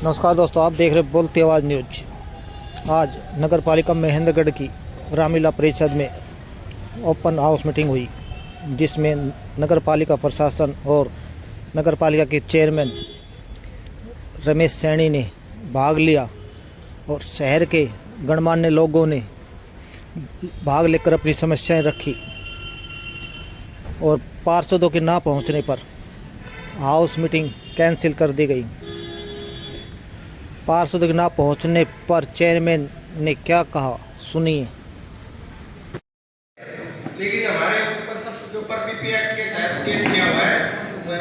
नमस्कार दोस्तों, आप देख रहे बोलती आवाज़ न्यूज। आज नगर पालिका महेंद्रगढ़ की रामलीला परिषद में ओपन हाउस मीटिंग हुई, जिसमें नगर पालिका प्रशासन और नगर पालिका के चेयरमैन रमेश सैनी ने भाग लिया और शहर के गणमान्य लोगों ने भाग लेकर अपनी समस्याएं रखी और पार्षदों के ना पहुंचने पर हाउस मीटिंग कैंसिल कर दी गई। पार्षदों के ना पहुंचने पर चेयरमैन ने क्या कहा, सुनिए। लेकिन हमारे ऊपर जो पीपी एक्ट के तहत केस किया हुआ है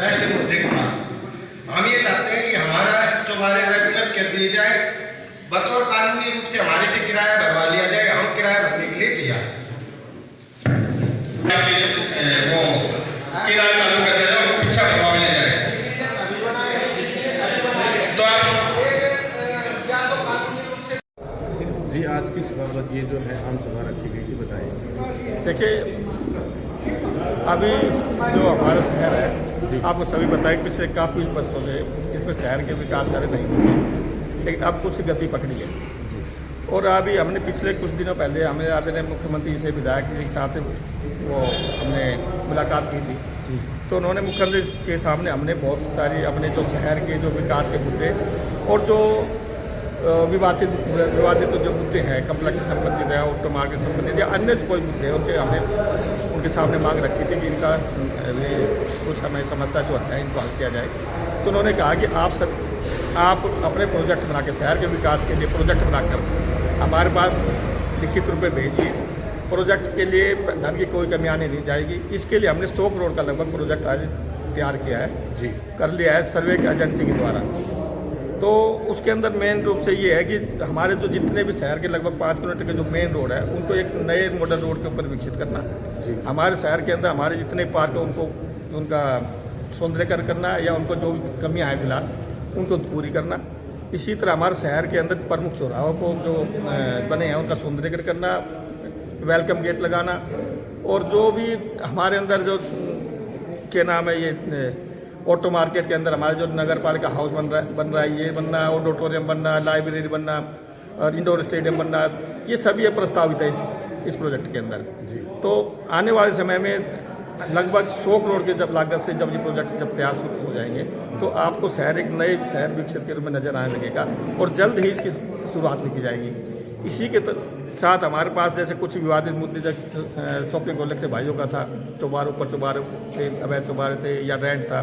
एसडी मुद्दे के पास, हम ये चाहते हैं कि हमारा चौबारे रेगुलर कर दिए जाए, बतौर कानूनी रूप से हमारे से किराया भरवा लिया जाए। हम किराया भरने के लिए तैयार वो किराया चालू कर दिया जाए, पीछा भरवा ले जाए। जी, आज किस बाबत ये जो है आम सभा रखी गई थी, बताइए। देखिए, अभी जो हमारा शहर है, आपको सभी बताएं कि पिछले काफ़ी वर्षों से इसमें शहर के विकास कार्य नहीं हुए, लेकिन अब कुछ गति पकड़ी है। और अभी हमने पिछले कुछ दिनों पहले हमें आदरणीय मुख्यमंत्री से विधायक जी के साथ वो हमने मुलाकात की थी, तो उन्होंने मुख्यमंत्री के सामने हमने बहुत सारी अपने जो शहर के जो विकास के मुद्दे और जो विवादित जो मुद्दे हैं, कम्प्लेक्स से संबंधित है, ऑटो मार्केट से संबंधित या अन्य कोई मुद्दे हैं, उनके हमने उनके सामने मांग रखी थी कि इनका कुछ हमें समस्या जो है इनको हल किया जाए। तो उन्होंने कहा कि आप अपने प्रोजेक्ट बना के, शहर के विकास के लिए प्रोजेक्ट बनाकर हमारे पास लिखित रूप में भेजिए। प्रोजेक्ट के लिए धन की कोई कमी आने नहीं जाएगी। इसके लिए हमने 100 करोड़ का लगभग प्रोजेक्ट आज तैयार किया है, जी कर लिया है सर्वे एजेंसी के द्वारा। तो उसके अंदर मेन रूप से ये है कि हमारे जो जितने भी शहर के लगभग 5 किलोमीटर के जो मेन रोड है, उनको एक नए मॉडल रोड के ऊपर विकसित करना। हमारे शहर के अंदर हमारे जितने पार्क है उनको उनका सौंदर्यीकरण करना या उनको जो कमियाँ हैं फिलहाल उनको पूरी करना। इसी तरह हमारे शहर के अंदर प्रमुख चौराहों को जो बने हैं उनका सौंदर्यीकरण करना, वेलकम गेट लगाना, और जो भी हमारे अंदर जो क्या नाम है ये ऑटो मार्केट के अंदर हमारे जो नगर पालिका हाउस बन रहा है, ये बनना, ऑडिटोरियम बनना, लाइब्रेरी बनना और इंडोर स्टेडियम बनना, ये सभी प्रस्तावित है इस प्रोजेक्ट के अंदर। जी, तो आने वाले समय में लगभग 100 करोड़ के जब लागत से जब ये प्रोजेक्ट जब तैयार शुरू हो जाएंगे, तो आपको शहर एक नए शहर विकसित के रूप में नजर आने लगेगा और जल्द ही इसकी शुरुआत भी की जाएगी। इसी के साथ हमारे पास जैसे कुछ विवादित मुद्दे जब शॉपिंग कॉम्प्लेक्स से भाइयों का था, चौबारों पर चौबारे थे, अवैध चौबारे थे या रेंट था,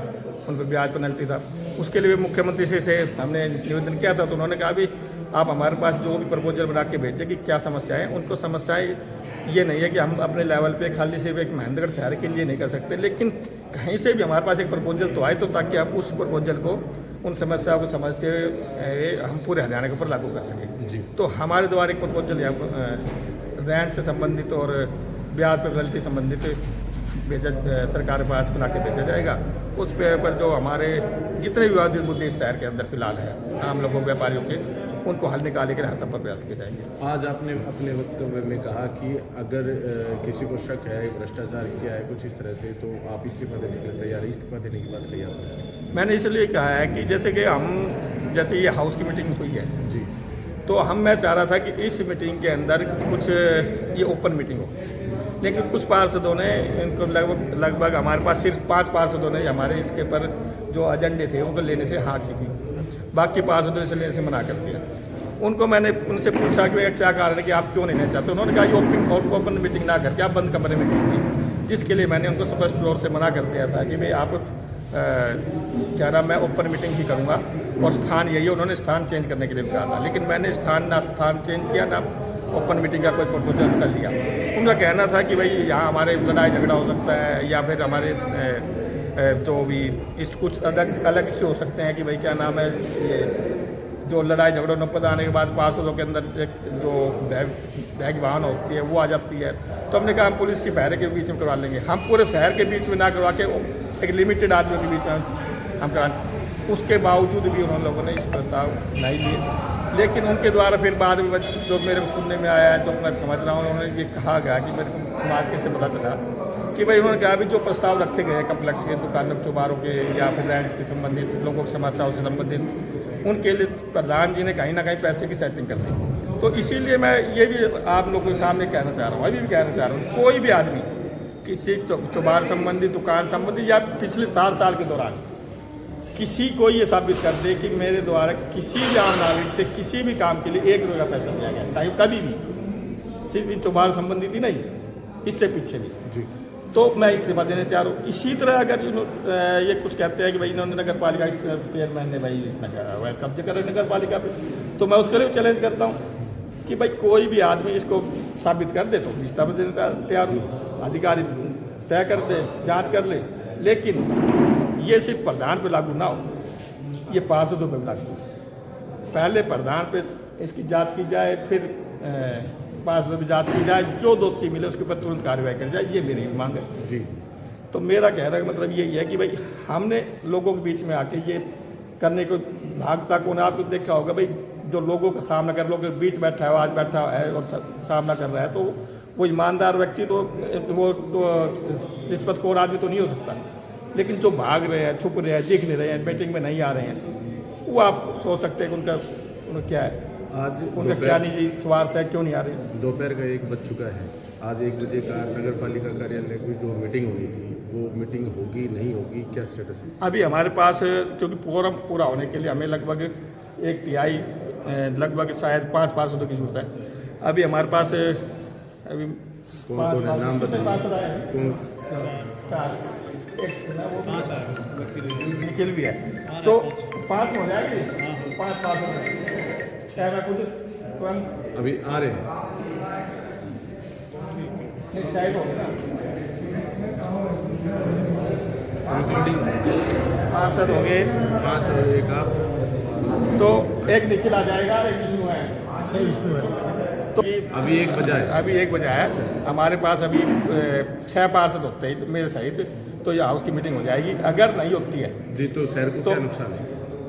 उन पर ब्याज पेनल्टी था, उसके लिए मुख्यमंत्री से हमने निवेदन किया था। तो उन्होंने कहा भी आप हमारे पास जो भी प्रपोजल बना के भेजें कि क्या समस्याएं हैं। उनको समस्याएं ये नहीं है कि हम अपने लेवल पे खाली सिर्फ एक महेंद्रगढ़ शहर के लिए नहीं कर सकते, लेकिन कहीं से भी हमारे पास एक प्रपोजल तो आए, तो ताकि हम उस प्रपोजल को, उन समस्याओं को समझते हुए हम पूरे हरियाणा के ऊपर लागू कर सकें। जी, तो हमारे द्वारा एक प्रपोजल रेंट से संबंधित और ब्याज पे पेनल्टी संबंधित भेजा सरकार के पास बना के भेजा जाएगा। उस पर जो हमारे जितने विवादित मुद्दे इस शहर के अंदर फिलहाल है, आम लोगों व्यापारियों के, उनको हल निकालने के लिए हर संभव प्रयास किए जाएंगे। आज आपने अपने वक्तव्य में कहा कि अगर किसी को शक है, भ्रष्टाचार किया है कुछ इस तरह से, तो आप इस्तीफा देने के लिए तैयार है। इस्तीफा देने की बात कही आपने। मैंने इसलिए कहा है कि जैसे कि जैसे ये हाउस की मीटिंग हुई है, जी, तो मैं चाह रहा था कि इस मीटिंग के अंदर कुछ ये ओपन मीटिंग हो, लेकिन कुछ पार्षदों ने इनको लगभग हमारे पास सिर्फ 5 पार्षदों ने हमारे इसके पर जो एजेंडे थे उनको लेने से हाँ की थी, बाकी पार्षदों ने लेने से मना कर दिया। उनको मैंने उनसे पूछा कि क्या कारण है कि आप क्यों नहीं लेना चाहते। उन्होंने कहा कि ओपन मीटिंग ना करके आप बंद कमरे में कीजिए, जिसके लिए मैंने उनको स्पष्ट तौर से मना कर दिया था कि भाई आप क्या नाम, मैं ओपन मीटिंग ही करूँगा और स्थान यही है। उन्होंने स्थान चेंज करने के लिए कहा था, लेकिन मैंने स्थान चेंज किया ना ओपन मीटिंग का कोई प्रपोजल कर लिया। उनका कहना था कि भाई यहाँ हमारे लड़ाई झगड़ा हो सकता है या फिर हमारे जो भी इस कुछ अलग से हो सकते हैं कि भाई क्या नाम है ये जो लड़ाई झगड़ों नौपत आने के बाद पार्षदों के अंदर एक जो बैग वाहन होती है वो आ जाती है। तो हमने कहा हम पुलिस की पहरे के बीच में करवा लेंगे, हम पूरे शहर के बीच में ना करवा के एक लिमिटेड आदमियों के बीच में हम करा। उसके बावजूद भी उन लोगों ने इस प्रस्ताव नहीं लिए, लेकिन उनके द्वारा फिर बाद में जो मेरे को सुनने में आया है, जो मैं समझ रहा हूँ, उन्होंने ये कहा गया कि मेरे को मार्केट से पता चला कि भाई उन्होंने कहा भी जो प्रस्ताव रखे गए हैं कम्प्लेक्स के, दुकानों चौबारों के या फिर रेंट के संबंधित, लोगों की समस्याओं से संबंधित, उनके लिए प्रधान जी ने कहीं ना कहीं पैसे की सेटिंग कर दी। तो इसीलिए मैं ये भी आप लोगों के सामने कहना चाह रहा हूँ, अभी भी कहना चाह रहा हूँ, कोई भी आदमी किसी चौबार संबंधी, दुकान संबंधी या पिछले 7 साल के दौरान किसी को ये साबित कर दे कि मेरे द्वारा किसी भी आम नागरिक से किसी भी काम के लिए 1 रुपये का पैसा दिया गया, चाहे कभी भी, सिर्फ इन चौबार संबंधी थी नहीं, इससे पीछे भी जी, तो मैं इस्तीफा देने तैयार हूँ। इसी तरह अगर ये कुछ कहते हैं कि भाई इन्होंने नगर पालिका चेयरमैन ने भाई कब्जे कर रहे नगर पालिका पे, तो मैं उसके लिए चैलेंज करता हूँ कि भाई कोई भी आदमी इसको साबित कर दे तो इस्तीफा देने का तैयार हूँ। अधिकारी तय कर दे, जांच कर ले, लेकिन ये सिर्फ प्रधान पे लागू ना हो, ये पार्षदों पे भी लागू हो। पहले प्रधान पे इसकी जांच की जाए, फिर पार्षदों पे जांच की जाए, जो दोषी मिले उसके ऊपर तुरंत कार्रवाई की जाए, ये मेरी मांग है जी। तो मेरा कहने का मतलब यही है कि भाई हमने लोगों के बीच में आके ये करने को भागता कौन, आपको देखा होगा भाई जो लोगों का सामना कर, लोगों के बीच बैठा है, आज बैठा है और सामना कर रहा है, तो वो ईमानदार व्यक्ति तो वो तो रिश्वतखोर आदमी तो नहीं हो सकता, लेकिन जो भाग रहे हैं, छुप रहे हैं, दिख नहीं रहे हैं, मीटिंग में नहीं आ रहे हैं, वो आप सोच सकते हैं कि उनका क्या है, आज उनका क्या निजी स्वार्थ है, क्यों नहीं आ रहे हैं। दोपहर का 1 बज चुका है। आज 1 बजे का नगर पालिका कार्यालय की जो मीटिंग होनी थी, वो मीटिंग होगी नहीं होगी, क्या स्टेटस है? अभी हमारे पास क्योंकि फोरम पूरा होने के लिए हमें लगभग 1/3 लगभग शायद 5 पार्षदों की जरूरत है। अभी हमारे पास अभी कौन कौन है, नाम बताइए। कौन? 4 निखिल भी है, तो 5 हो जाएगी, 5 पास हो जाएगी। चाहे मैं खुद स्वयं अभी आ रहे हैं, शायद हो गया इंक्लूडिंग 5 हो गए, 5 और 1 आप, तो 1 निखिल आ जाएगा, 1 विष्णु है। तो अभी 1 बजा है। अभी 1 बजा है। हमारे पास अभी 6 पार्षद होते हैं मेरे सहित, तो ये हाउस की मीटिंग हो जाएगी। अगर नहीं होती है जी, तो शहर को तो क्या नुकसान है?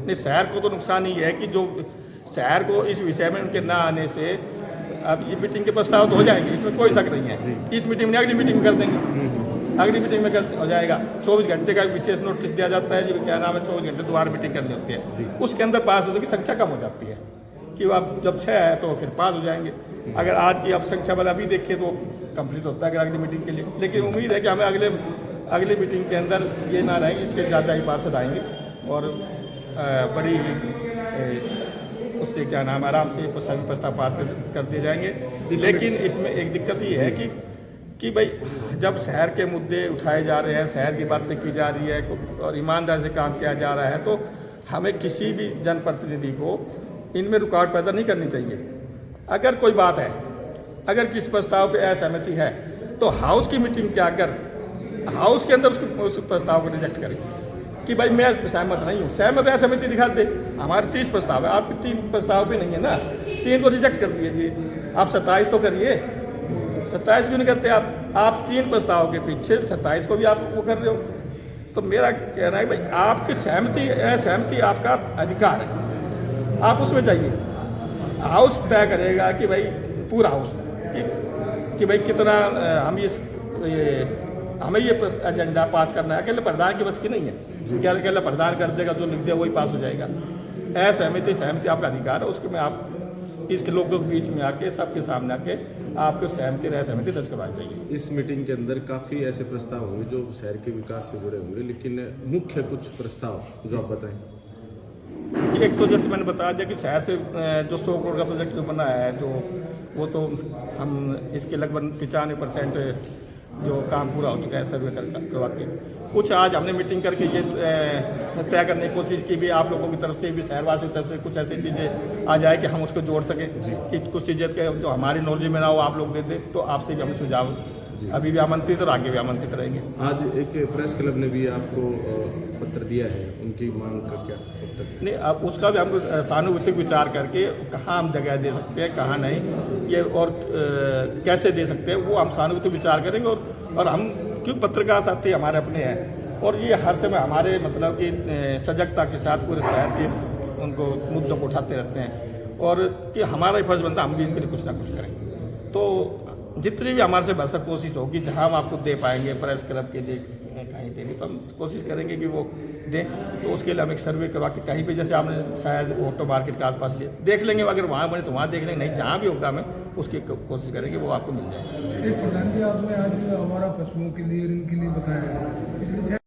नहीं, शहर को तो नुकसान ही है कि जो शहर को इस विषय में उनके ना आने से अब ये मीटिंग के प्रस्ताव तो हो जाएंगे, इसमें कोई शक नहीं है। इस मीटिंग में अगली मीटिंग में कर देंगे, अगली मीटिंग में हो जाएगा। 24 घंटे का विशेष नोटिस दिया जाता है, जी क्या नाम है, 24 घंटे दोबारा मीटिंग करनी होती है। उसके अंदर पार्षदों की संख्या कम हो जाती है कि अब जब 6 है तो फिर 5 हो जाएंगे। अगर आज की अब संख्या वाला अभी देखिए तो कंप्लीट होता है अगली मीटिंग के लिए, लेकिन उम्मीद है कि हमें अगली मीटिंग के अंदर ये ना रहेंगे, इसके ज़्यादा ही पार्षद आएंगे और बड़ी उससे क्या नाम आराम से सभी प्रस्ताव पास कर दिए जाएंगे। लेकिन इसमें एक दिक्कत ये है कि भाई जब शहर के मुद्दे उठाए जा रहे हैं, शहर की बातें की जा रही है और ईमानदारी से काम किया जा रहा है, तो हमें किसी भी जनप्रतिनिधि को इनमें रुकावट पैदा नहीं करनी चाहिए। अगर कोई बात है, अगर किसी प्रस्ताव पे असहमति है, तो हाउस की मीटिंग क्या कर हाउस के अंदर उस प्रस्ताव को रिजेक्ट करें कि भाई मैं सहमत नहीं हूँ, सहमत है सहमति दिखा दे। हमारे 30 प्रस्ताव है, आपके 3 प्रस्ताव भी नहीं है ना, 3 को रिजेक्ट कर दीजिए। आप 27 तो करिए, 27 क्यों नहीं करते आप 3 प्रस्ताव के पीछे 27 को भी आप वो कर रहे हो। तो मेरा कहना है भाई आपकी सहमति असहमति आपका अधिकार है, आप उसमें जाइए। हाउस तय करेगा कि भाई पूरा हाउस कि भाई कितना हमें ये एजेंडा पास करना है। अकेले प्रधान की बस की नहीं है, क्या अकेला प्रधान कर देगा, जो लिख दे वही पास हो जाएगा। असहमति सहमति आपका अधिकार है, उसके में आप इसके लोगों के बीच में आके सबके सामने आके आपको सहमति असहमति दर्ज करवानी चाहिए। इस मीटिंग के अंदर काफ़ी ऐसे प्रस्ताव होंगे जो शहर के विकास से जुड़े होंगे, लेकिन मुख्य कुछ प्रस्ताव जो आप बताएं। एक तो जैसे मैंने बता दिया कि शहर से जो 100 करोड़ का प्रोजेक्ट जो बना है, जो वो तो हम इसके लगभग 95% जो काम पूरा हो चुका है सर्वे करवा के। कुछ आज हमने मीटिंग करके ये तय करने की कोशिश की भी, आप लोगों की तरफ से भी, शहरवासियों की तरफ से कुछ ऐसी चीज़ें आ जाए कि हम उसको जोड़ सकें कि कुछ चीज़ें जो हमारी नॉलेज में ना हो आप लोग दे दें, तो आपसे भी हमें सुझाव अभी भी आमंत्रित और आगे भी आमंत्रित रहेंगे। आज एक प्रेस क्लब ने भी आपको पत्र दिया है, उनकी मांग का क्या पत्र? नहीं, अब उसका भी हम सानुभूतिक विचार करके कहाँ हम जगह दे सकते हैं, कहाँ नहीं, ये और कैसे दे सकते हैं, वो हम सानुभूतिक विचार करेंगे। और हम क्यों पत्रकार साथी हमारे अपने हैं, और ये हर समय हमारे मतलब कि सजगता के साथ पूरे शहर के उनको मुद्दों को उठाते रहते हैं, और कि हमारा ही फर्ज बनता है हम भी इनके लिए कुछ ना कुछ करें। तो जितनी भी हमारे से भरसक कोशिश होगी, जहाँ हम आपको दे पाएंगे प्रेस क्लब के लिए कहीं पे नहीं, तो हम कोशिश करेंगे कि वो दें। तो उसके लिए हम एक सर्वे करवा के कहीं पे, जैसे आपने शायद ऑटो मार्केट के आसपास लिए देख लेंगे, अगर वहाँ बने तो वहाँ देख लेंगे, नहीं जहाँ भी होगा हमें उसकी कोशिश करेंगे वो आपको मिल जाए। प्रधान जी, आपने आज हमारा पशुओं के लिए, इनके लिए बताया पिछले